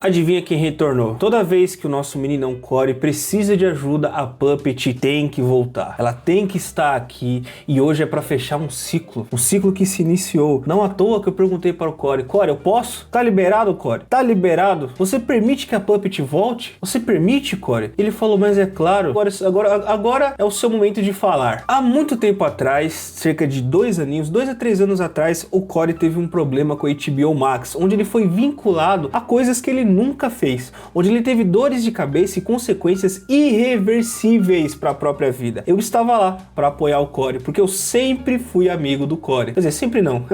Adivinha quem retornou? Toda vez que o nosso meninão Corey precisa de ajuda, a Puppet tem que voltar. Ela tem que estar aqui e hoje é pra fechar um ciclo que se iniciou. Não à toa que eu perguntei para o Corey, eu posso? Tá liberado, Corey? Tá liberado? Você permite que a Puppet volte? Você permite, Corey? Ele falou, mas é claro, agora é o seu momento de falar. Há muito tempo atrás, cerca de 2 a 3 anos atrás, o Corey teve um problema com a HBO Max, onde ele foi vinculado a coisas que ele nunca fez, onde ele teve dores de cabeça e consequências irreversíveis para a própria vida. Eu estava lá para apoiar o Corey, porque eu sempre fui amigo do Corey. Quer dizer, sempre não.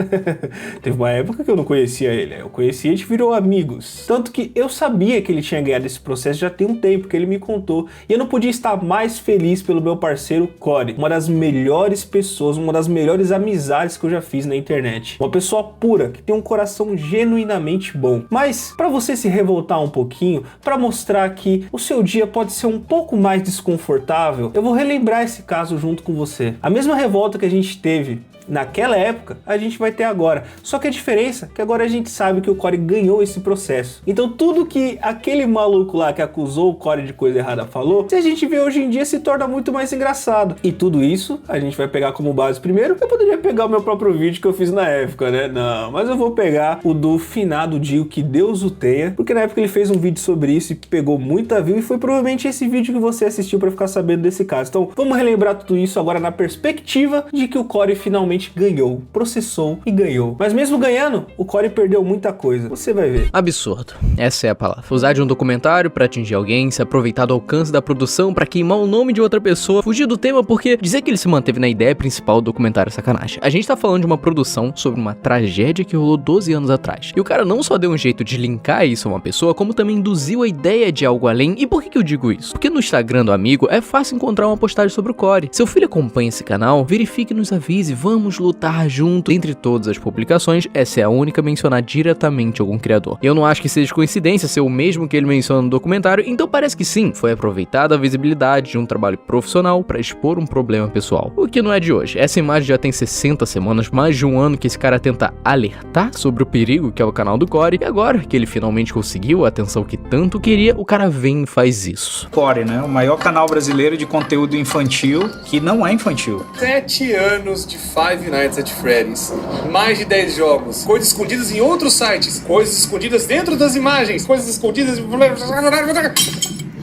Teve uma época que eu não conhecia ele, eu conhecia e a gente virou amigos. Tanto que eu sabia que ele tinha ganhado esse processo já tem um tempo, que ele me contou, e eu não podia estar mais feliz pelo meu parceiro Corey, uma das melhores pessoas, uma das melhores amizades que eu já fiz na internet. Uma pessoa pura, que tem um coração genuinamente bom. Mas, para você se voltar um pouquinho para mostrar que o seu dia pode ser um pouco mais desconfortável, eu vou relembrar esse caso junto com você. A mesma revolta que a gente teve naquela época, a gente vai ter agora. Só que a diferença é que agora a gente sabe que o Corey ganhou esse processo. Então tudo que aquele maluco lá que acusou o Corey de coisa errada falou, se a gente vê hoje em dia, se torna muito mais engraçado. E tudo isso a gente vai pegar como base primeiro. Eu poderia pegar o meu próprio vídeo que eu fiz na época, né? Não, mas eu vou pegar o do finado Dio, que Deus o tenha, porque na época ele fez um vídeo sobre isso e pegou muita view, e foi provavelmente esse vídeo que você assistiu para ficar sabendo desse caso. Então vamos relembrar tudo isso agora na perspectiva de que o Corey finalmente ganhou, processou e ganhou. Mas mesmo ganhando, o Corey perdeu muita coisa. Você vai ver. Absurdo. Essa é a palavra. Usar de um documentário pra atingir alguém, se aproveitar do alcance da produção pra queimar o nome de outra pessoa, fugir do tema porque dizer que ele se manteve na ideia principal do documentário é sacanagem. A gente tá falando de uma produção sobre uma tragédia que rolou 12 anos atrás. E o cara não só deu um jeito de linkar isso a uma pessoa, como também induziu a ideia de algo além. E por que eu digo isso? Porque no Instagram do amigo é fácil encontrar uma postagem sobre o Corey. Seu filho acompanha esse canal, verifique e nos avise, vamos lutar junto. Entre todas as publicações, essa é a única a mencionar diretamente algum criador. Eu não acho que seja coincidência ser o mesmo que ele menciona no documentário, então parece que sim, foi aproveitada a visibilidade de um trabalho profissional para expor um problema pessoal. O que não é de hoje. Essa imagem já tem 60 semanas, mais de um ano que esse cara tenta alertar sobre o perigo que é o canal do Corey, e agora que ele finalmente conseguiu a atenção que tanto queria, o cara vem e faz isso. Corey, né? O maior canal brasileiro de conteúdo infantil, que não é infantil. 7 anos de Five Nights at Freddy's, mais de 10 jogos, coisas escondidas em outros sites, coisas escondidas dentro das imagens, coisas escondidas...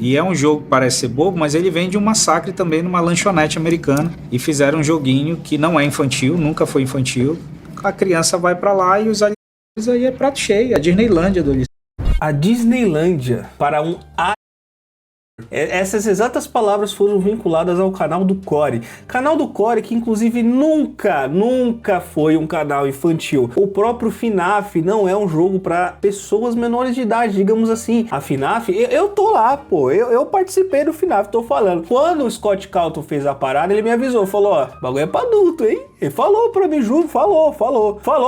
E é um jogo que parece ser bobo, mas ele vem de um massacre também numa lanchonete americana, e fizeram um joguinho que não é infantil, nunca foi infantil. A criança vai pra lá e os alimentos aí é prato cheio, a Disneylândia do A Disneylândia para um... Essas exatas palavras foram vinculadas ao canal do Corey. Canal do Corey que inclusive nunca foi um canal infantil. O próprio FNAF não é um jogo para pessoas menores de idade, digamos assim. A FNAF, eu tô lá, pô. Eu participei do FNAF, tô falando. Quando o Scott Calton fez a parada, ele me avisou, falou, ó, o bagulho é pra adulto, hein? Ele falou pra mim, juro, falou,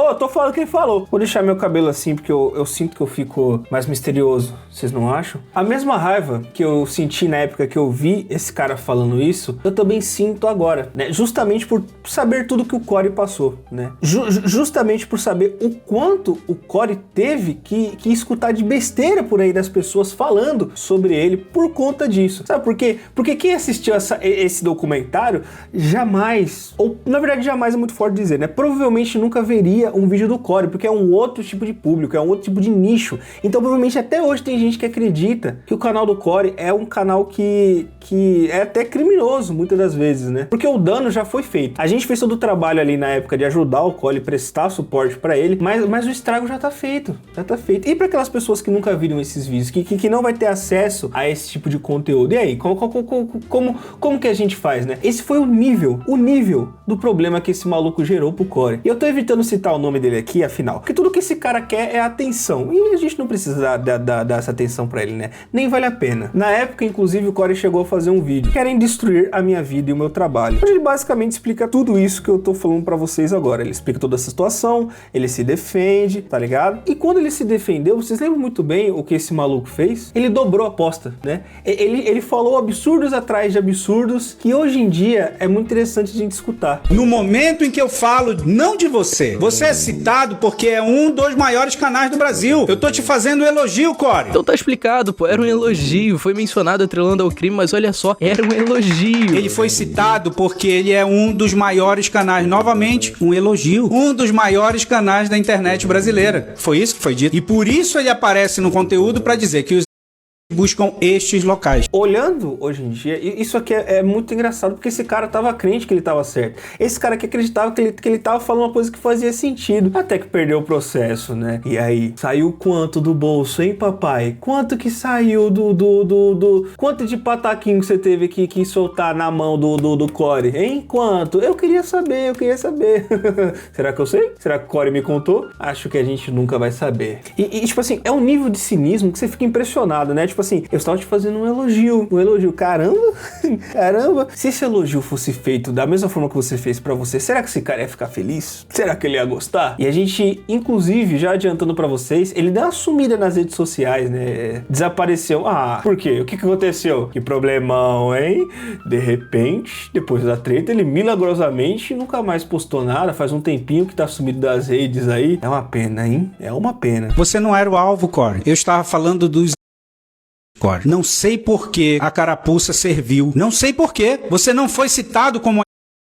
eu tô falando que ele falou. Vou deixar meu cabelo assim, porque eu sinto que eu fico mais misterioso, vocês não acham? A mesma raiva que eu senti na época que eu vi esse cara falando isso, eu também sinto agora, né? Justamente por saber tudo que o Corey passou, né? Justamente por saber o quanto o Corey teve que escutar de besteira por aí das pessoas falando sobre ele por conta disso. Sabe por quê? Porque quem assistiu esse documentário jamais, ou na verdade jamais é muito forte dizer, né? Provavelmente nunca veria um vídeo do Corey, porque é um outro tipo de público, é um outro tipo de nicho. Então provavelmente até hoje tem gente que acredita que o canal do Corey é um canal que é até criminoso muitas das vezes, né? Porque o dano já foi feito. A gente fez todo o trabalho ali na época de ajudar o Corey, prestar suporte pra ele, mas o estrago já tá feito, E para aquelas pessoas que nunca viram esses vídeos, que não vai ter acesso a esse tipo de conteúdo, e aí, como que a gente faz, né? Esse foi o nível do problema que esse maluco gerou pro Corey. E eu tô evitando citar o nome dele aqui, afinal, porque tudo que esse cara quer é atenção, e a gente não precisa dar essa atenção pra ele, né? Nem vale a pena. Na época, inclusive, o Corey chegou a fazer um vídeo, querem destruir a minha vida e o meu trabalho, onde ele basicamente explica tudo isso que eu tô falando pra vocês agora. Ele explica toda essa situação, ele se defende, tá ligado? E quando ele se defendeu, vocês lembram muito bem o que esse maluco fez? Ele dobrou a aposta, né? Ele falou absurdos atrás de absurdos, que hoje em dia é muito interessante a gente escutar. No momento momento em que eu falo não de você. Você é citado porque é um dos maiores canais do Brasil. Eu tô te fazendo um elogio, Corey. Então tá explicado, pô, era um elogio, foi mencionado atrelando ao crime, mas olha só, era um elogio. Ele foi citado porque ele é um dos maiores canais, novamente, um elogio, um dos maiores canais da internet brasileira. Foi isso que foi dito. E por isso ele aparece no conteúdo pra dizer que os buscam estes locais. Olhando hoje em dia, isso aqui é muito engraçado, porque esse cara tava crente que ele tava certo. Esse cara que acreditava que ele tava falando uma coisa que fazia sentido, até que perdeu o processo, né? E aí, saiu quanto do bolso, hein, papai? Quanto que saiu do quanto de pataquinho que você teve que soltar na mão do Corey, hein? Quanto? Eu queria saber. Será que eu sei? Será que o Corey me contou? Acho que a gente nunca vai saber. E tipo assim, é um nível de cinismo que você fica impressionado, né? Tipo assim, eu estava te fazendo um elogio. Caramba. Se esse elogio fosse feito da mesma forma que você fez pra você, será que esse cara ia ficar feliz? Será que ele ia gostar? E a gente, inclusive, já adiantando pra vocês, ele deu uma sumida nas redes sociais, né? Desapareceu. Ah, por quê? O que aconteceu? Que problemão, hein? De repente, depois da treta, ele milagrosamente nunca mais postou nada. Faz um tempinho que tá sumido das redes aí. É uma pena, hein? É uma pena. Você não era o alvo, Corey. Eu estava falando dos... Não sei por que a carapuça serviu. Não sei por que você não foi citado como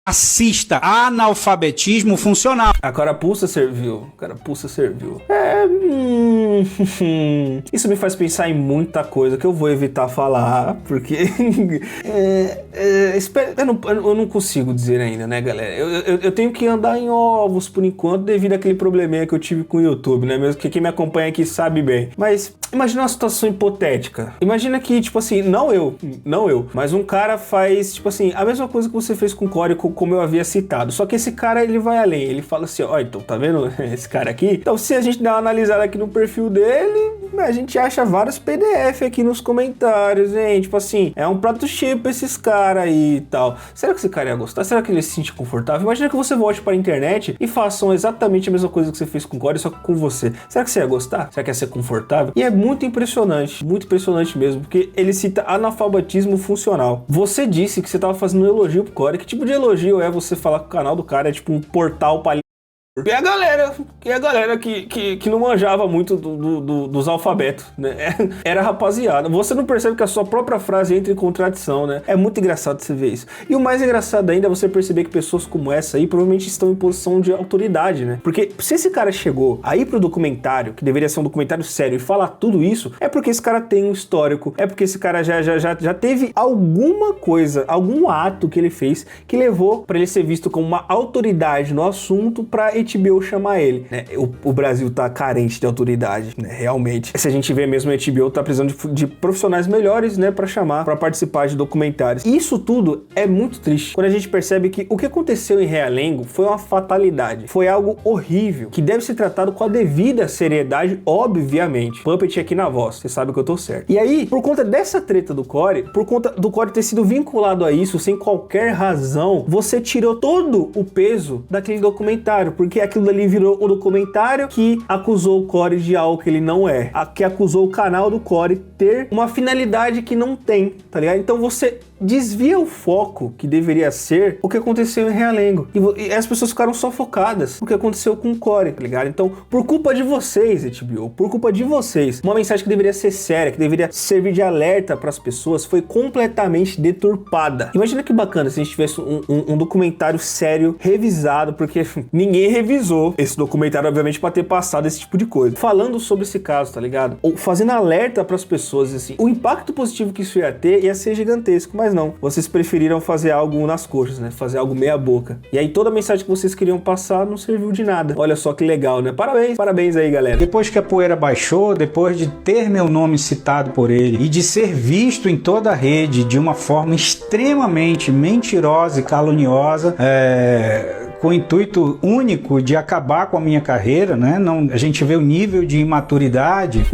assista analfabetismo funcional. A carapuça serviu. Isso me faz pensar em muita coisa que eu vou evitar falar, porque eu não consigo dizer ainda, né, galera? Eu tenho que andar em ovos por enquanto devido àquele probleminha que eu tive com o YouTube, né? Mesmo que quem me acompanha aqui sabe bem. Mas imagina uma situação hipotética. Imagina que, tipo assim, não eu, mas um cara faz, tipo assim, a mesma coisa que você fez com o Corey, como eu havia citado. Só que esse cara, ele vai além. Ele fala assim, ó, então, tá vendo esse cara aqui? Então, se a gente der uma analisada aqui no perfil dele, a gente acha vários PDF aqui nos comentários, hein? Tipo assim, é um prato cheio pra esses caras aí e tal. Será que esse cara ia gostar? Será que ele se sente confortável? Imagina que você volte pra internet e façam exatamente a mesma coisa que você fez com o Corey, só que com você. Será que você ia gostar? Será que ia ser confortável? E é muito impressionante mesmo, porque ele cita analfabetismo funcional. Você disse que você tava fazendo um elogio pro Corey. Que tipo de elogio é você falar que o canal do cara é tipo um portal pra... E a galera que não manjava muito dos alfabetos, né? Era rapaziada. Você não percebe que a sua própria frase entra em contradição, né? É muito engraçado você ver isso. E o mais engraçado ainda é você perceber que pessoas como essa aí provavelmente estão em posição de autoridade, né? Porque se esse cara chegou aí pro documentário, que deveria ser um documentário sério, e falar tudo isso, é porque esse cara tem um histórico, é porque esse cara já teve alguma coisa, algum ato que ele fez que levou pra ele ser visto como uma autoridade no assunto pra HBO chamar ele, né? O Brasil tá carente de autoridade, né? Realmente. Se a gente vê mesmo, a HBO tá precisando de profissionais melhores, né? Pra chamar, pra participar de documentários. E isso tudo é muito triste. Quando a gente percebe que o que aconteceu em Realengo foi uma fatalidade. Foi algo horrível, que deve ser tratado com a devida seriedade, obviamente. Puppet aqui na voz, você sabe que eu tô certo. E aí, por conta dessa treta do Corey, por conta do Corey ter sido vinculado a isso sem qualquer razão, você tirou todo o peso daquele documentário, porque aquilo ali virou o documentário que acusou o Corey de algo que ele não é, que acusou o canal do Corey ter uma finalidade que não tem, tá ligado? Então você desvia o foco que deveria ser o que aconteceu em Realengo. E as pessoas ficaram sufocadas no que aconteceu com o Corey, tá ligado? Então, por culpa de vocês, HBO, por culpa de vocês, uma mensagem que deveria ser séria, que deveria servir de alerta para as pessoas, foi completamente deturpada. Imagina que bacana se a gente tivesse um documentário sério, revisado, porque ninguém revisou esse documentário, obviamente, para ter passado esse tipo de coisa. Falando sobre esse caso, tá ligado? Ou fazendo alerta para as pessoas, assim, o impacto positivo que isso ia ter ia ser gigantesco, mas não. Vocês preferiram fazer algo nas coxas, né? Fazer algo meia boca. E aí toda a mensagem que vocês queriam passar não serviu de nada. Olha só que legal, né? Parabéns aí, galera. Depois que a poeira baixou, depois de ter meu nome citado por ele e de ser visto em toda a rede de uma forma extremamente mentirosa e caluniosa, com o intuito único de acabar com a minha carreira, né? A gente vê o nível de imaturidade.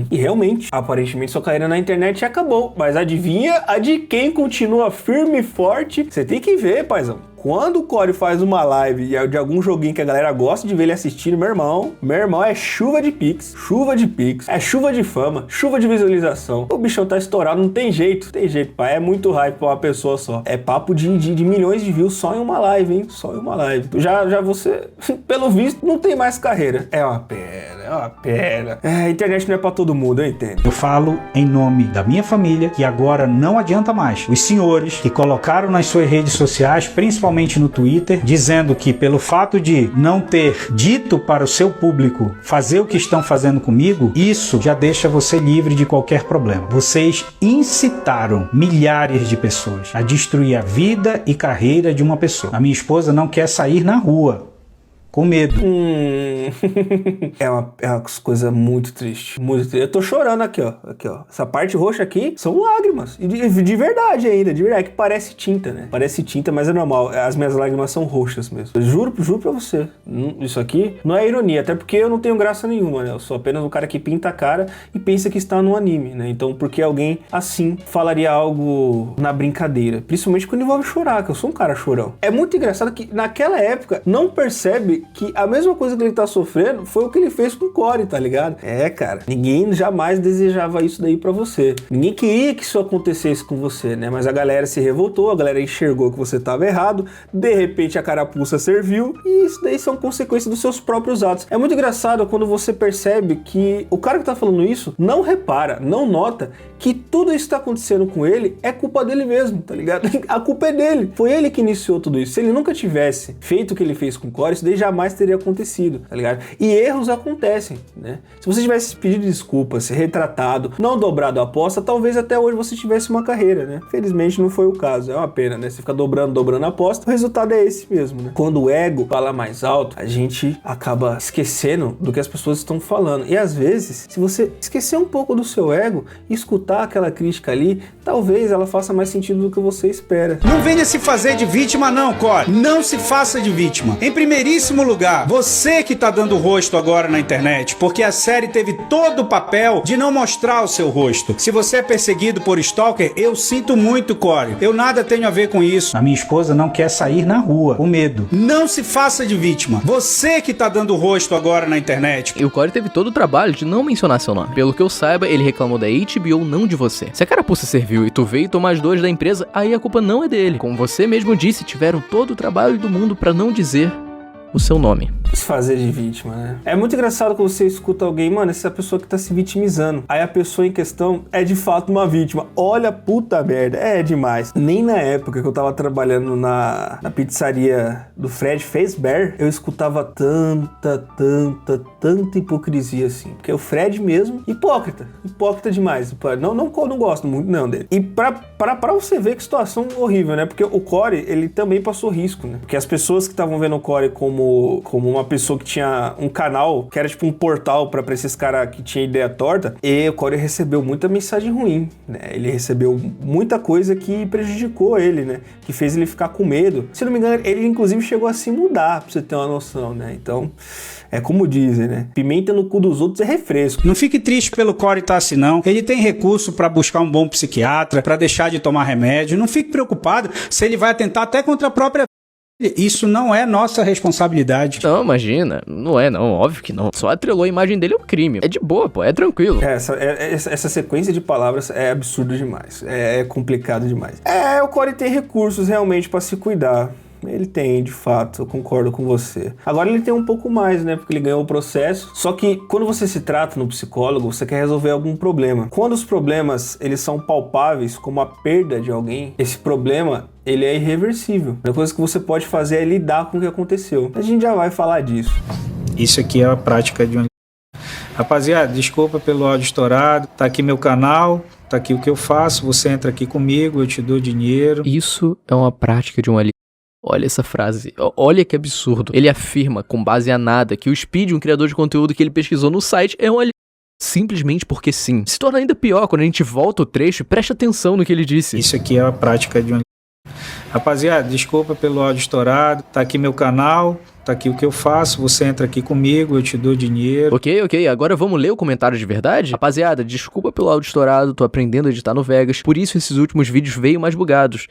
E realmente, aparentemente sua carreira na internet acabou. Mas adivinha a de quem continua firme e forte? Você tem que ver, paizão. Quando o Corey faz uma live de algum joguinho que a galera gosta de ver ele assistindo, meu irmão é chuva de pix, é chuva de fama, chuva de visualização. O bichão tá estourado, não tem jeito, pai. É muito hype pra uma pessoa só. É papo de milhões de views só em uma live, hein? Só em uma live. Já você, pelo visto, não tem mais carreira. É uma pena. A internet não é pra todo mundo, eu entendo. Eu falo em nome da minha família, que agora não adianta mais. Os senhores que colocaram nas suas redes sociais, principalmente no Twitter, dizendo que pelo fato de não ter dito para o seu público fazer o que estão fazendo comigo, isso já deixa você livre de qualquer problema. Vocês incitaram milhares de pessoas a destruir a vida e carreira de uma pessoa. A minha esposa não quer sair na rua com medo. É uma coisa muito triste. Muito triste. Eu tô chorando aqui, ó. Essa parte roxa aqui são lágrimas. E de verdade ainda. De verdade. Que parece tinta, né? Parece tinta, mas é normal. As minhas lágrimas são roxas mesmo. Eu juro pra você. Isso aqui não é ironia. Até porque eu não tenho graça nenhuma, né? Eu sou apenas um cara que pinta a cara e pensa que está no anime, né? Então, por que alguém assim falaria algo na brincadeira? Principalmente quando envolve chorar, que eu sou um cara chorão. É muito engraçado que naquela época não percebe que a mesma coisa que ele tá sofrendo foi o que ele fez com o Corey, tá ligado? Cara, ninguém jamais desejava isso daí pra você. Ninguém queria que isso acontecesse com você, né? Mas a galera se revoltou, a galera enxergou que você tava errado, de repente a carapuça serviu, e isso daí são consequências dos seus próprios atos. É muito engraçado quando você percebe que o cara que tá falando isso não repara, não nota que tudo isso que tá acontecendo com ele é culpa dele mesmo, tá ligado? A culpa é dele. Foi ele que iniciou tudo isso. Se ele nunca tivesse feito o que ele fez com o Corey, isso daí jamais teria acontecido, tá ligado? E erros acontecem, né? Se você tivesse pedido desculpas, se retratado, não dobrado a aposta, talvez até hoje você tivesse uma carreira, né? Felizmente não foi o caso, é uma pena, né? Você fica dobrando a aposta, o resultado é esse mesmo, né? Quando o ego fala mais alto, a gente acaba esquecendo do que as pessoas estão falando. E às vezes, se você esquecer um pouco do seu ego e escutar aquela crítica ali, talvez ela faça mais sentido do que você espera. Não venha se fazer de vítima não, Corey. Não se faça de vítima. Em primeiríssimo lugar, você que tá dando rosto agora na internet, porque a série teve todo o papel de não mostrar o seu rosto. Se você é perseguido por stalker, eu sinto muito, Corey. Eu nada tenho a ver com isso. A minha esposa não quer sair na rua, com medo. Não se faça de vítima. Você que tá dando rosto agora na internet. E o Corey teve todo o trabalho de não mencionar seu nome. Pelo que eu saiba, ele reclamou da HBO, não de você. Se a carapuça serviu e tu veio tomar as dores da empresa, aí a culpa não é dele. Como você mesmo disse, tiveram todo o trabalho do mundo pra não dizer o seu nome. Se fazer de vítima, né? É muito engraçado quando você escuta alguém, mano, essa pessoa que tá se vitimizando. Aí a pessoa em questão é de fato uma vítima. Olha, puta merda, é demais. Nem na época que eu tava trabalhando na pizzaria do Fred Fazbear, eu escutava tanta hipocrisia assim. Porque o Fred mesmo, hipócrita demais. Não gosto muito não dele. E pra você ver que situação horrível, né? Porque o Corey, ele também passou risco, né? Porque as pessoas que estavam vendo o Corey como uma pessoa que tinha um canal, que era tipo um portal pra esses caras que tinha ideia torta, e o Corey recebeu muita mensagem ruim, né? Ele recebeu muita coisa que prejudicou ele, né? Que fez ele ficar com medo. Se não me engano, ele inclusive chegou a se mudar, pra você ter uma noção, né? Então, é como dizem, né? Pimenta no cu dos outros é refresco. Não fique triste pelo Corey tá assim, não. Ele tem recurso pra buscar um bom psiquiatra, pra deixar de tomar remédio. Não fique preocupado se ele vai atentar até contra a própria. Isso não é nossa responsabilidade. Não, imagina. Não é, não. Óbvio que não. Só atrelou a imagem dele ao crime. É de boa, pô. É tranquilo. Essa sequência de palavras é absurda demais. É complicado demais. O Corey tem recursos realmente pra se cuidar. Ele tem, de fato, eu concordo com você. Agora ele tem um pouco mais, né? Porque ele ganhou o processo. Só que quando você se trata no psicólogo, você quer resolver algum problema. Quando os problemas, eles são palpáveis, como a perda de alguém, esse problema, ele é irreversível. A coisa que você pode fazer é lidar com o que aconteceu. A gente já vai falar disso. Isso aqui é a prática de um... Rapaziada, desculpa pelo áudio estourado. Tá aqui meu canal, tá aqui o que eu faço. Você entra aqui comigo, eu te dou dinheiro. Isso é uma prática de um alívio. Olha essa frase, olha que absurdo. Ele afirma, com base a nada, que o Speed, um criador de conteúdo que ele pesquisou no site, é um alívio. Simplesmente porque sim. Se torna ainda pior quando a gente volta o trecho e presta atenção no que ele disse. Isso aqui é a prática de um... Rapaziada, desculpa pelo áudio estourado. Tá aqui meu canal, tá aqui o que eu faço. Você entra aqui comigo, eu te dou dinheiro. Ok, agora vamos ler o comentário de verdade? Rapaziada, desculpa pelo áudio estourado, tô aprendendo a editar no Vegas, por isso esses últimos vídeos veio mais bugados.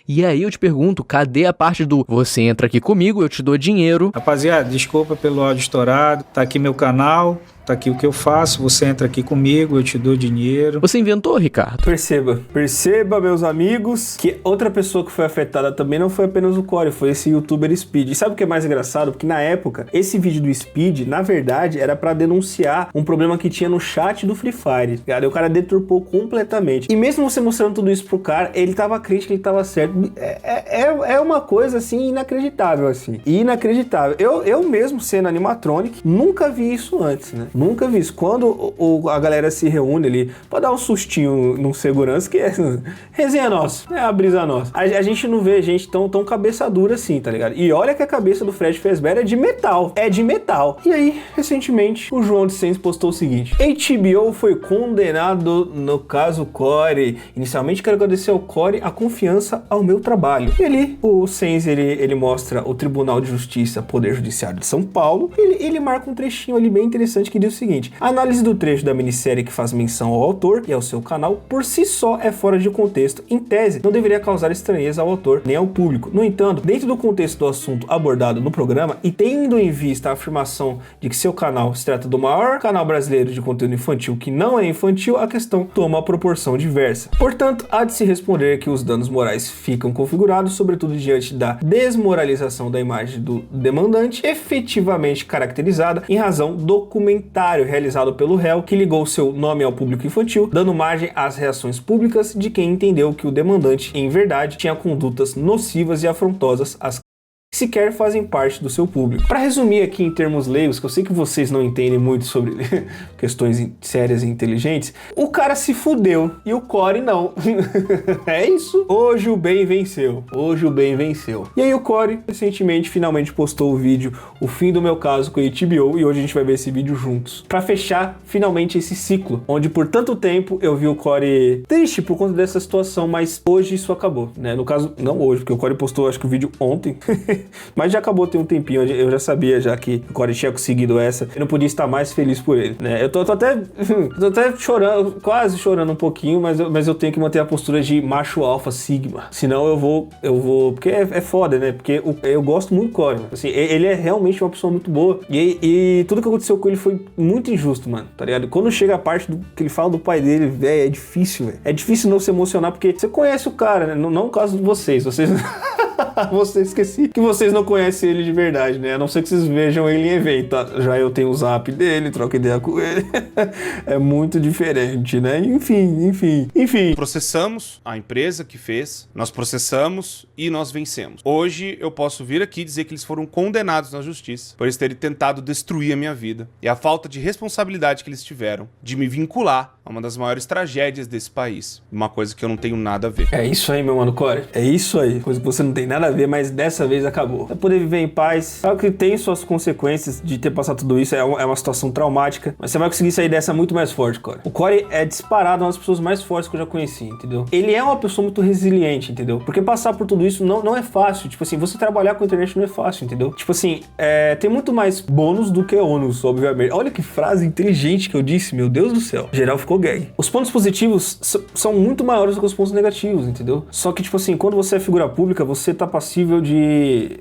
E aí eu te pergunto, cadê a parte do você entra aqui comigo, eu te dou dinheiro? Rapaziada, desculpa pelo áudio estourado, tá aqui meu canal, tá aqui o que eu faço, você entra aqui comigo, eu te dou dinheiro. Você inventou, Ricardo? Perceba, meus amigos, que outra pessoa que foi afetada também não foi apenas o Corey, foi esse youtuber Speed. E sabe o que é mais engraçado? Porque na época, esse vídeo do Speed, na verdade, era pra denunciar um problema que tinha no chat do Free Fire, cara. E o cara deturpou completamente. E mesmo você mostrando tudo isso pro cara, ele tava crítico, ele tava certo. É uma coisa, assim, inacreditável, assim. Inacreditável. Eu mesmo, sendo animatronic, nunca vi isso antes, né? Nunca vi isso. Quando a galera se reúne ali pra dar um sustinho num segurança, que é resenha nossa, é a brisa nossa. A gente não vê gente tão cabeça dura assim, tá ligado? E olha que a cabeça do Fred Fazbear é de metal. É de metal. E aí, recentemente, o João de Sens postou o seguinte: HBO foi condenado no caso Corey. Inicialmente quero agradecer ao Corey a confiança ao meu trabalho. E ali, o Sens, ele mostra o Tribunal de Justiça, Poder Judiciário de São Paulo. Ele marca um trechinho ali bem interessante que diz o seguinte: a análise do trecho da minissérie que faz menção ao autor e ao seu canal, por si só é fora de contexto. Em tese, não deveria causar estranheza ao autor nem ao público. No entanto, dentro do contexto do assunto abordado no programa e tendo em vista a afirmação de que seu canal se trata do maior canal brasileiro de conteúdo infantil que não é infantil, a questão toma uma proporção diversa. Portanto, há de se responder que os danos morais ficam configurados, sobretudo diante da desmoralização da imagem do demandante, efetivamente caracterizada em razão do comentário realizado pelo réu que ligou seu nome ao público infantil, dando margem às reações públicas de quem entendeu que o demandante, em verdade, tinha condutas nocivas e afrontosas às que sequer fazem parte do seu público. Para resumir aqui em termos leigos, que eu sei que vocês não entendem muito sobre questões sérias e inteligentes, o cara se fudeu e o Corey não. É isso. Hoje o bem venceu. Hoje o bem venceu. E aí o Corey recentemente finalmente postou o vídeo O Fim do Meu Caso com a HBO e hoje a gente vai ver esse vídeo juntos. Para fechar finalmente esse ciclo, onde por tanto tempo eu vi o Corey triste por conta dessa situação, mas hoje isso acabou, né? No caso, não hoje, porque o Corey postou acho que o vídeo ontem. Mas já acabou tem um tempinho, eu já sabia já que o Corey tinha conseguido essa, eu não podia estar mais feliz por ele, né? Eu tô até chorando, quase chorando um pouquinho, mas eu tenho que manter a postura de macho alfa sigma, senão eu vou, porque é foda, né? Porque eu gosto muito do Corey, assim, ele é realmente uma pessoa muito boa, e tudo que aconteceu com ele foi muito injusto, mano, tá ligado? Quando chega a parte que ele fala do pai dele, velho, é difícil, velho, é difícil não se emocionar, porque você conhece o cara, né? Não o caso de vocês você esqueci que vocês não conhecem ele de verdade, né? A não ser que vocês vejam ele em evento, tá? Já eu tenho o zap dele, troco ideia com ele. É muito diferente, né? Enfim. Processamos a empresa que fez, nós processamos e nós vencemos. Hoje eu posso vir aqui dizer que eles foram condenados na justiça por eles terem tentado destruir a minha vida e a falta de responsabilidade que eles tiveram de me vincular a uma das maiores tragédias desse país. Uma coisa que eu não tenho nada a ver. É isso aí, meu mano Corey. É isso aí. Coisa que você não tem nada a ver, mas dessa vez acabou. Vai poder viver em paz. Sabe que tem suas consequências de ter passado tudo isso. É uma situação traumática. Mas você vai conseguir sair dessa muito mais forte, Corey. O Corey é disparado uma das pessoas mais fortes que eu já conheci, entendeu? Ele é uma pessoa muito resiliente, entendeu? Porque passar por tudo isso não é fácil. Tipo assim, você trabalhar com a internet não é fácil, entendeu? Tipo assim, tem muito mais bônus do que ônus, obviamente. Olha que frase inteligente que eu disse, meu Deus do céu. Geral ficou gay. Os pontos positivos são muito maiores do que os pontos negativos, entendeu? Só que, tipo assim, quando você é figura pública, você tá passível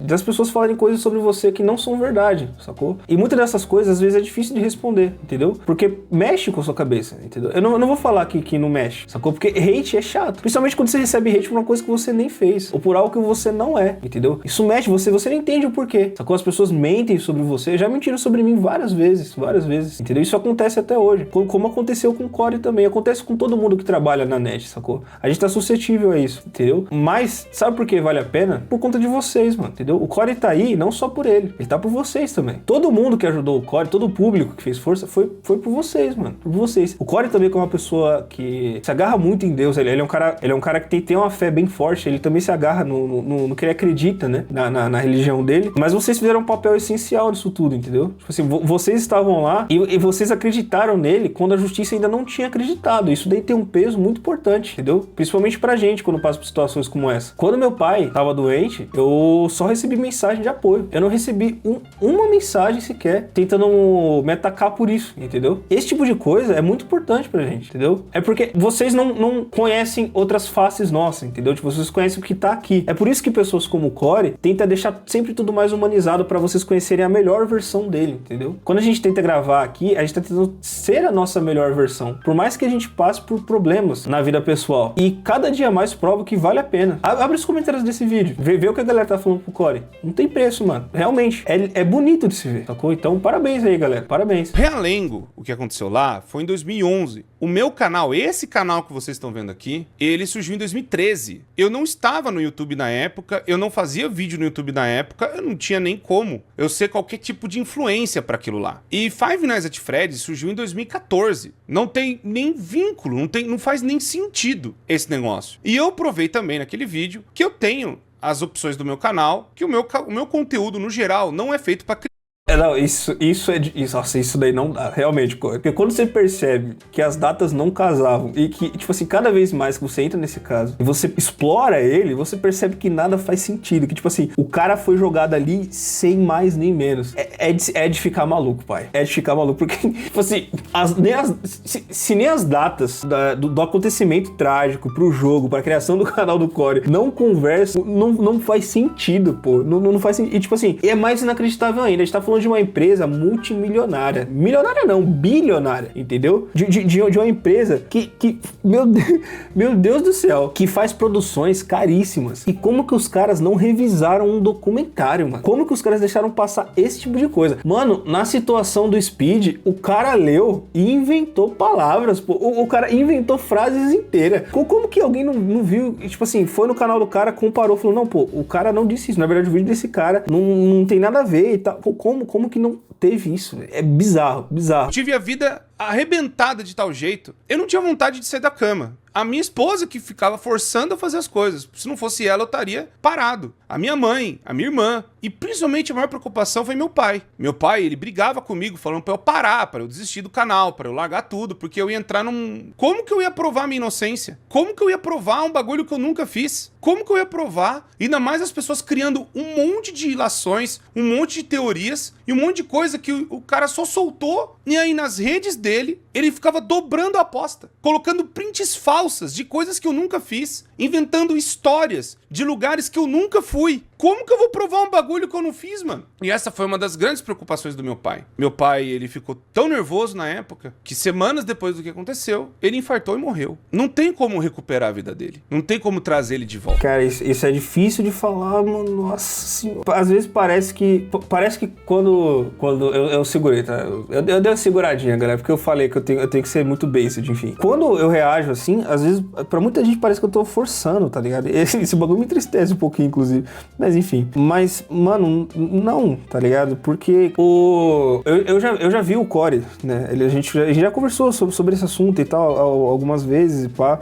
das pessoas falarem coisas sobre você que não são verdade, sacou? E muitas dessas coisas, às vezes, é difícil de responder, entendeu? Porque mexe com a sua cabeça, entendeu? Eu não vou falar que não mexe, sacou? Porque hate é chato. Principalmente quando você recebe hate por uma coisa que você nem fez, ou por algo que você não é, entendeu? Isso mexe, você não entende o porquê, sacou? As pessoas mentem sobre você, já mentiram sobre mim várias vezes, entendeu? Isso acontece até hoje, como aconteceu com o Corey também, acontece com todo mundo que trabalha na net, sacou? A gente tá suscetível a isso, entendeu? Mas, sabe por que vale a pena? Por conta de vocês, mano, entendeu? O Corey tá aí não só por ele tá por vocês também. Todo mundo que ajudou o Corey, todo o público que fez força, foi por vocês, mano, por vocês. O Corey também é uma pessoa que se agarra muito em Deus, ele é um cara que tem uma fé bem forte, ele também se agarra no que ele acredita, né, na religião dele, mas vocês fizeram um papel essencial nisso tudo, entendeu? Tipo assim, vocês estavam lá e vocês acreditaram nele quando a justiça ainda não tinha acreditado. Isso daí tem um peso muito importante, entendeu? Principalmente pra gente quando passa por situações como essa. Quando meu pai tava doente, doente, eu só recebi mensagem de apoio. Eu não recebi uma mensagem sequer tentando me atacar por isso, entendeu? Esse tipo de coisa é muito importante pra gente, entendeu? É porque vocês não conhecem outras faces nossas, entendeu? Tipo, vocês conhecem o que tá aqui. É por isso que pessoas como o Corey tentam deixar sempre tudo mais humanizado pra vocês conhecerem a melhor versão dele, entendeu? Quando a gente tenta gravar aqui, a gente tá tentando ser a nossa melhor versão. Por mais que a gente passe por problemas na vida pessoal. E cada dia mais prova que vale a pena. Abre os comentários desse vídeo. Vê o que a galera tá falando pro Corey. Não tem preço, mano. Realmente. É bonito de se ver, sacou? Então, parabéns aí, galera. Parabéns. Realengo, o que aconteceu lá foi em 2011. O meu canal, esse canal que vocês estão vendo aqui, ele surgiu em 2013. Eu não estava no YouTube na época, eu não fazia vídeo no YouTube na época, eu não tinha nem como eu ser qualquer tipo de influência para aquilo lá. E Five Nights at Freddy's surgiu em 2014. Não tem nem vínculo, não faz nem sentido esse negócio. E eu provei também naquele vídeo que eu tenho as opções do meu canal, que o meu conteúdo no geral não é feito para Não, isso nossa, isso daí não dá, realmente, porque quando você percebe que as datas não casavam e que, tipo assim, cada vez mais que você entra nesse caso e você explora ele, você percebe que nada faz sentido, que tipo assim, o cara foi jogado ali sem mais nem menos. É de ficar maluco, pai. É de ficar maluco, porque, tipo assim, se nem as datas do acontecimento trágico pro jogo, pra criação do canal do Corey não conversam, não faz sentido, pô. Não faz sentido. E tipo assim, é mais inacreditável ainda, a gente tá falando de uma empresa multimilionária. Milionária não, bilionária, entendeu? De uma empresa que meu Deus do céu, que faz produções caríssimas. E como que os caras não revisaram um documentário, mano? Como que os caras deixaram passar esse tipo de coisa? Mano, na situação do Speed, o cara leu e inventou palavras, pô. O cara inventou frases inteiras. Como que alguém não viu? Tipo assim, foi no canal do cara, comparou, falou, não, pô, o cara não disse isso. Na verdade, o vídeo desse cara não tem nada a ver e tal. Como que não teve isso? É bizarro. Eu tive a vida arrebentada de tal jeito, eu não tinha vontade de sair da cama. A minha esposa que ficava forçando a fazer as coisas. Se não fosse ela, eu estaria parado. A minha mãe, a minha irmã. E principalmente a maior preocupação foi meu pai. Meu pai, ele brigava comigo, falando pra eu parar, pra eu desistir do canal, pra eu largar tudo, porque eu ia entrar num... Como que eu ia provar a minha inocência? Como que eu ia provar um bagulho que eu nunca fiz? Como que eu ia provar? Ainda mais as pessoas criando um monte de ilações, um monte de teorias e um monte de coisa que o cara só soltou. E aí nas redes dele, ele ficava dobrando a aposta, colocando prints falsas de coisas que eu nunca fiz, inventando histórias de lugares que eu nunca fui. Como que eu vou provar um bagulho que eu não fiz, mano? E essa foi uma das grandes preocupações do meu pai. Meu pai, ele ficou tão nervoso na época que semanas depois do que aconteceu, ele infartou e morreu. Não tem como recuperar a vida dele. Não tem como trazer ele de volta. Cara, isso é difícil de falar, mano. Nossa senhora. Às vezes parece que quando eu segurei, tá? Eu dei uma seguradinha, galera, porque eu falei que eu tenho que ser muito basic, enfim. Quando eu reajo assim, às vezes, pra muita gente parece que eu tô forçando, tá ligado? Esse bagulho me entristece um pouquinho, inclusive. Mas enfim. Mas, mano, não, tá ligado? Porque eu já vi o Corey, né? A gente já conversou sobre esse assunto e tal, algumas vezes e pá.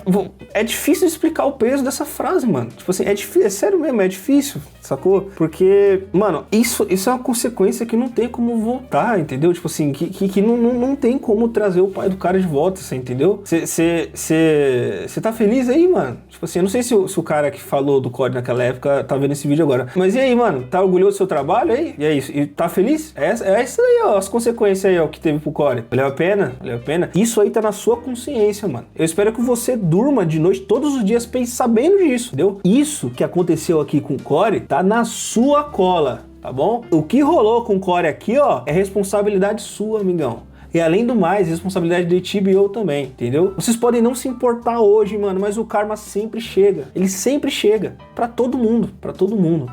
É difícil explicar o peso dessa frase, mano. Tipo assim, é sério mesmo, é difícil, sacou? Porque, mano, isso é uma consequência que não tem como voltar, entendeu? Tipo assim, que não tem como trazer o pai do cara de volta, você entendeu? Você tá feliz aí, mano? Tipo assim, eu não sei se o cara que falou do Corey naquela época tá vendo esse vídeo agora. Mas e aí, mano? Tá orgulhoso do seu trabalho aí? E é isso? E tá feliz? É isso aí, ó. As consequências aí, ó, que teve pro Corey. Valeu a pena? Valeu a pena? Isso aí tá na sua consciência, mano. Eu espero que você durma de noite todos os dias sabendo disso, entendeu? Isso que aconteceu aqui com o Corey tá na sua cola, tá bom? O que rolou com o Corey aqui, ó, é responsabilidade sua, amigão. E além do mais, responsabilidade de HBO também, entendeu? Vocês podem não se importar hoje, mano, mas o karma sempre chega. Ele sempre chega. Pra todo mundo,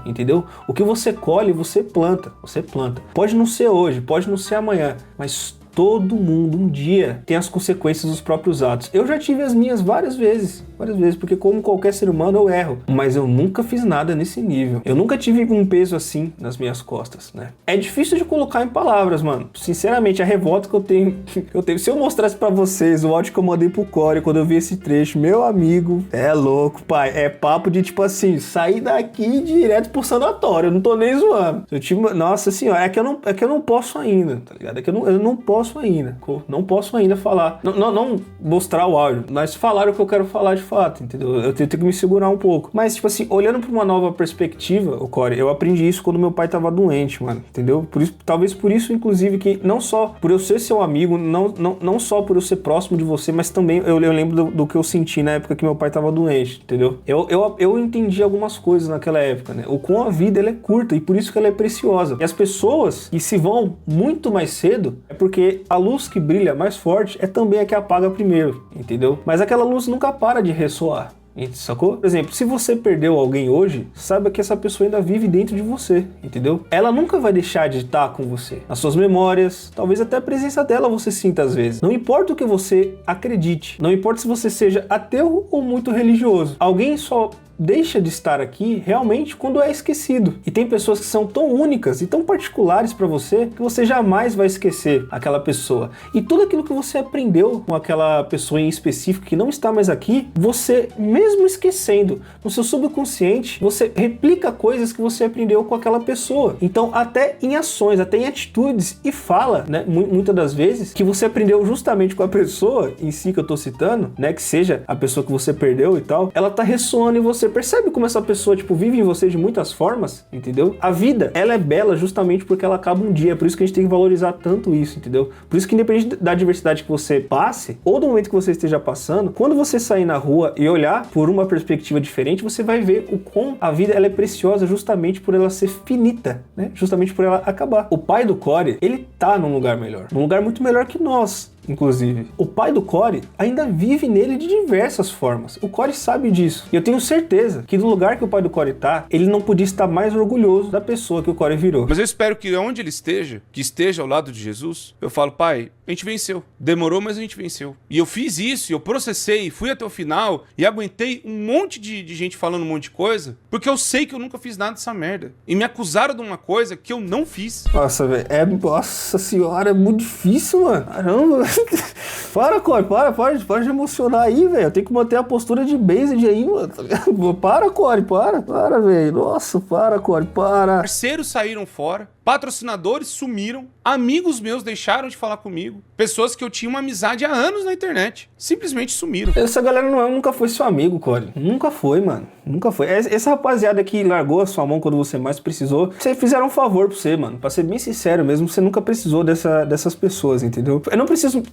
entendeu? O que você colhe, você planta. Pode não ser hoje, pode não ser amanhã, mas todo mundo um dia tem as consequências dos próprios atos. Eu já tive as minhas várias vezes, porque como qualquer ser humano eu erro, mas eu nunca fiz nada nesse nível. Eu nunca tive um peso assim nas minhas costas, né? É difícil de colocar em palavras, mano. Sinceramente, a revolta que eu tenho, se eu mostrasse pra vocês o áudio que eu mandei pro Corey quando eu vi esse trecho, meu amigo, é louco, pai. É papo de, tipo assim, sair daqui direto pro sanatório, eu não tô nem zoando. Nossa senhora, é que eu não posso ainda, tá ligado? É que eu não posso posso ainda. Não posso ainda falar. Não mostrar o áudio, mas falar o que eu quero falar de fato, entendeu? Eu tenho que me segurar um pouco. Mas, tipo assim, olhando pra uma nova perspectiva, ô Corey, eu aprendi isso quando meu pai tava doente, mano, entendeu? Talvez por isso, inclusive, que não só por eu ser seu amigo, não só por eu ser próximo de você, mas também eu lembro do que eu senti na época que meu pai tava doente, entendeu? Eu entendi algumas coisas naquela época, né? O quão a vida ela é curta e por isso que ela é preciosa. E as pessoas que se vão muito mais cedo é porque a luz que brilha mais forte é também a que apaga primeiro, entendeu? Mas aquela luz nunca para de ressoar. Sacou? Por exemplo, se você perdeu alguém hoje, saiba que essa pessoa ainda vive dentro de você, entendeu? Ela nunca vai deixar de estar com você. Nas suas memórias, talvez até a presença dela você sinta às vezes. Não importa o que você acredite, não importa se você seja ateu ou muito religioso. Alguém só deixa de estar aqui realmente quando é esquecido. E tem pessoas que são tão únicas e tão particulares para você que você jamais vai esquecer aquela pessoa. E tudo aquilo que você aprendeu com aquela pessoa em específico que não está mais aqui, você, mesmo esquecendo, no seu subconsciente, você replica coisas que você aprendeu com aquela pessoa. Então, até em ações, até em atitudes e fala, né, muitas das vezes, que você aprendeu justamente com a pessoa em si que eu tô citando, né, que seja a pessoa que você perdeu e tal, ela tá ressoando em você. Percebe como essa pessoa, tipo, vive em você de muitas formas, entendeu? A vida, ela é bela justamente porque ela acaba um dia, é por isso que a gente tem que valorizar tanto isso, entendeu? Por isso que independente da diversidade que você passe, ou do momento que você esteja passando, quando você sair na rua e olhar por uma perspectiva diferente, você vai ver o quão a vida, ela é preciosa justamente por ela ser finita, né? Justamente por ela acabar. O pai do Corey, ele tá num lugar melhor, num lugar muito melhor que nós. Inclusive, o pai do Corey ainda vive nele de diversas formas. O Corey sabe disso. E eu tenho certeza que no lugar que o pai do Corey tá, ele não podia estar mais orgulhoso da pessoa que o Corey virou. Mas eu espero que onde ele esteja, que esteja ao lado de Jesus, eu falo, pai, a gente venceu. Demorou, mas a gente venceu. E eu fiz isso, eu processei, fui até o final e aguentei um monte de gente falando um monte de coisa, porque eu sei que eu nunca fiz nada dessa merda. E me acusaram de uma coisa que eu não fiz. Nossa, velho, nossa senhora, é muito difícil, mano. Caramba, velho. Para, Corey, para de emocionar aí, velho. Eu tenho que manter a postura de based aí, mano. Para, Corey, para, velho. Nossa, para, Corey, para. Parceiros saíram fora, patrocinadores sumiram, amigos meus deixaram de falar comigo, pessoas que eu tinha uma amizade há anos na internet, simplesmente sumiram. Essa galera nunca foi seu amigo, Corey. Nunca foi, mano. Nunca foi. Essa rapaziada que largou a sua mão quando você mais precisou, vocês fizeram um favor pra você, mano. Pra ser bem sincero mesmo, você nunca precisou dessas pessoas, entendeu? Eu não preciso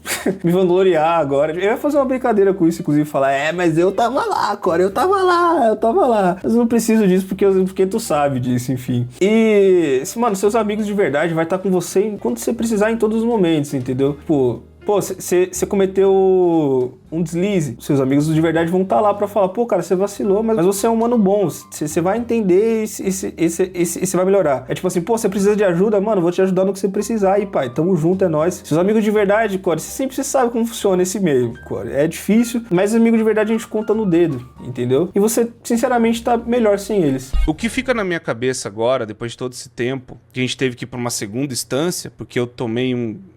me vangloriar agora. Eu ia fazer uma brincadeira com isso, inclusive, falar, mas eu tava lá, Corey, eu tava lá. Mas eu não preciso disso porque tu sabe disso, enfim. E, mano, seus amigos de verdade vai estar com você quando você precisar em todos os momentos, entendeu? Pô, você cometeu um deslize, seus amigos de verdade vão estar lá pra falar, pô, cara, você vacilou, mas você é um humano bom, você vai entender e você vai melhorar. É tipo assim, pô, você precisa de ajuda, mano, vou te ajudar no que você precisar aí, pai, tamo junto, é nóis. Seus amigos de verdade, Corey, você sabe como funciona esse meio, Corey, é difícil, mas amigos de verdade a gente conta no dedo, entendeu? E você, sinceramente, tá melhor sem eles. O que fica na minha cabeça agora, depois de todo esse tempo, que a gente teve que ir pra uma segunda instância, porque eu tomei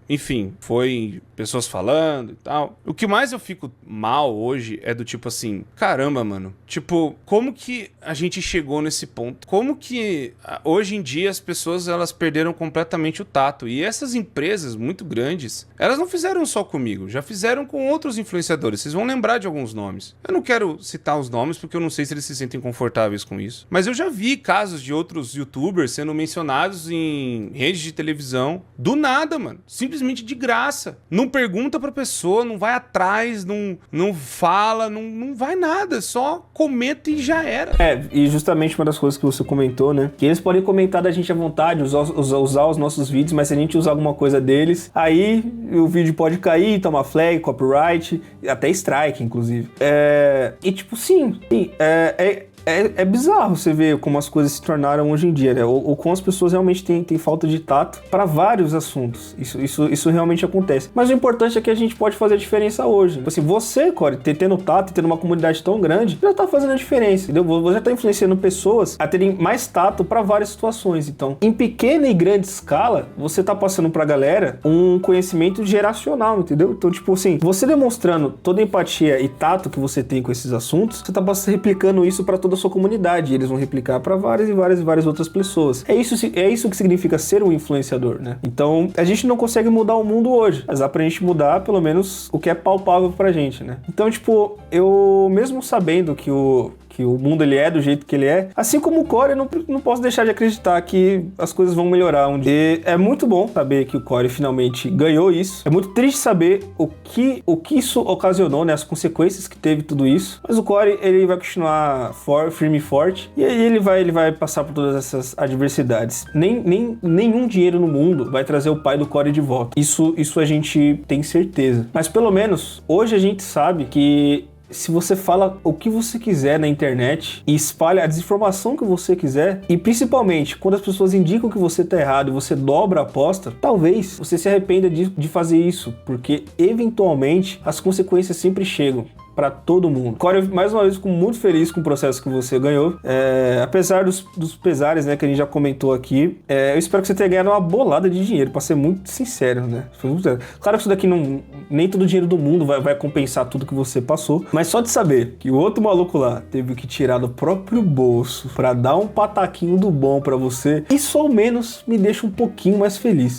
enfim, foi pessoas falando e tal. O que mais eu fico mal hoje é do tipo assim, caramba, mano. Tipo, como que a gente chegou nesse ponto? Como que hoje em dia as pessoas, elas perderam completamente o tato? E essas empresas muito grandes, elas não fizeram só comigo, já fizeram com outros influenciadores. Vocês vão lembrar de alguns nomes. Eu não quero citar os nomes porque eu não sei se eles se sentem confortáveis com isso. Mas eu já vi casos de outros youtubers sendo mencionados em redes de televisão do nada, mano. Simplesmente de graça. Não pergunta pra pessoa, não vai atrás, não fala, não vai nada. Só comenta e já era. E justamente uma das coisas que você comentou, né? Que eles podem comentar da gente à vontade, usar os nossos vídeos, mas se a gente usar alguma coisa deles, aí o vídeo pode cair, tomar flag, copyright, até strike, inclusive. E tipo, sim, é bizarro você ver como as coisas se tornaram hoje em dia, né? Ou como as pessoas realmente têm falta de tato para vários assuntos. Isso realmente acontece. Mas o importante é que a gente pode fazer a diferença hoje. Assim, você, Corey, tendo tato e tendo uma comunidade tão grande, já tá fazendo a diferença, entendeu? Você já tá influenciando pessoas a terem mais tato para várias situações. Então, em pequena e grande escala, você tá passando pra galera um conhecimento geracional, entendeu? Então, tipo assim, você demonstrando toda a empatia e tato que você tem com esses assuntos, você tá replicando isso para toda da sua comunidade, eles vão replicar para várias e várias outras pessoas. É isso que significa ser um influenciador, né? Então, a gente não consegue mudar o mundo hoje, mas dá pra gente mudar pelo menos o que é palpável pra gente, né? Então, tipo, eu mesmo sabendo que o mundo ele é do jeito que ele é, assim como o Corey, eu não posso deixar de acreditar que as coisas vão melhorar um dia. E é muito bom saber que o Corey finalmente ganhou isso. É muito triste saber o que isso ocasionou, né? As consequências que teve tudo isso. Mas o Corey, ele vai continuar firme e forte. E aí ele vai passar por todas essas adversidades. Nenhum dinheiro no mundo vai trazer o pai do Corey de volta. Isso a gente tem certeza. Mas pelo menos, hoje a gente sabe que se você fala o que você quiser na internet e espalha a desinformação que você quiser, e principalmente quando as pessoas indicam que você tá errado e você dobra a aposta, talvez você se arrependa de fazer isso, porque eventualmente as consequências sempre chegam para todo mundo. Corey, mais uma vez, fico muito feliz com o processo que você ganhou. Apesar dos pesares, né, que a gente já comentou aqui, eu espero que você tenha ganhado uma bolada de dinheiro, para ser muito sincero, né? Claro que isso daqui nem todo o dinheiro do mundo vai compensar tudo que você passou, mas só de saber que o outro maluco lá teve que tirar do próprio bolso para dar um pataquinho do bom para você, isso ao menos me deixa um pouquinho mais feliz.